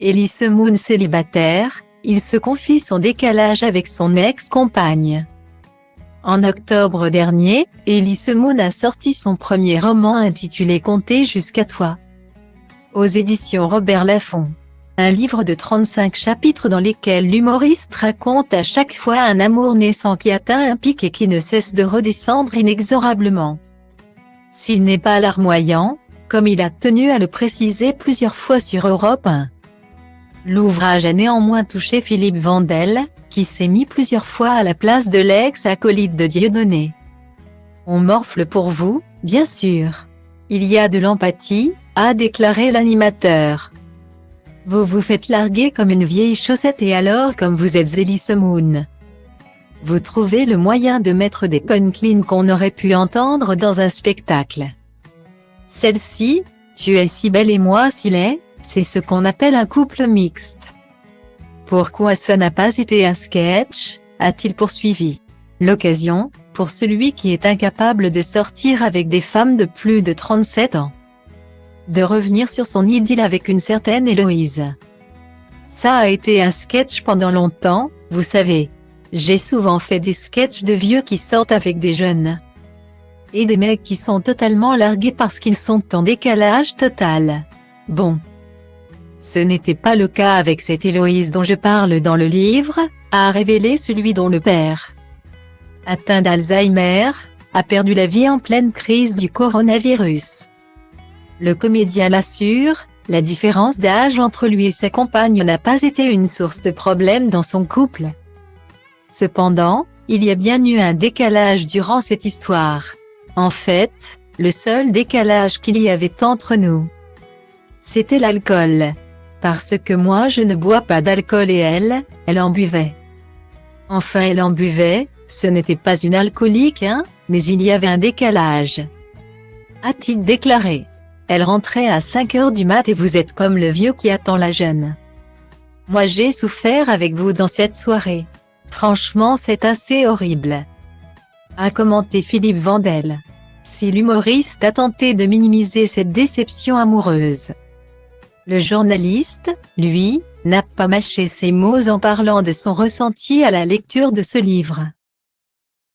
Elise Moon célibataire, il se confie son décalage avec son ex-compagne. En octobre dernier, Elise Moon a sorti son premier roman intitulé Compter jusqu'à toi. Aux éditions Robert Laffont. Un livre de 35 chapitres dans lesquels l'humoriste raconte à chaque fois un amour naissant qui atteint un pic et qui ne cesse de redescendre inexorablement. S'il n'est pas larmoyant, comme il a tenu à le préciser plusieurs fois sur Europe 1. L'ouvrage a néanmoins touché Philippe Vandel, qui s'est mis plusieurs fois à la place de l'ex-acolyte de Dieudonné. On morfle pour vous, bien sûr. Il y a de l'empathie, a déclaré l'animateur. Vous vous faites larguer comme une vieille chaussette et alors comme vous êtes Elise Moon. Vous trouvez le moyen de mettre des punchlines qu'on aurait pu entendre dans un spectacle. Celle-ci, tu es si belle et moi si laid, c'est ce qu'on appelle un couple mixte. Pourquoi ça n'a pas été un sketch, a-t-il poursuivi. L'occasion, pour celui qui est incapable de sortir avec des femmes de plus de 37 ans. De revenir sur son idylle avec une certaine Héloïse. Ça a été un sketch pendant longtemps, vous savez. J'ai souvent fait des sketchs de vieux qui sortent avec des jeunes. Et des mecs qui sont totalement largués parce qu'ils sont en décalage total. Bon. Ce n'était pas le cas avec cette Héloïse dont je parle dans le livre, a révélé celui dont le père, atteint d'Alzheimer, a perdu la vie en pleine crise du coronavirus. Le comédien l'assure, la différence d'âge entre lui et sa compagne n'a pas été une source de problème dans son couple. Cependant, il y a bien eu un décalage durant cette histoire. En fait, le seul décalage qu'il y avait entre nous, c'était l'alcool. Parce que moi je ne bois pas d'alcool et elle en buvait. Enfin elle en buvait, ce n'était pas une alcoolique mais il y avait un décalage. A-t-il déclaré. Elle rentrait à 5 heures du mat et vous êtes comme le vieux qui attend la jeune. Moi j'ai souffert avec vous dans cette soirée. Franchement c'est assez horrible. A commenté Philippe Vandel. Si l'humoriste a tenté de minimiser cette déception amoureuse. Le journaliste, lui, n'a pas mâché ses mots en parlant de son ressenti à la lecture de ce livre.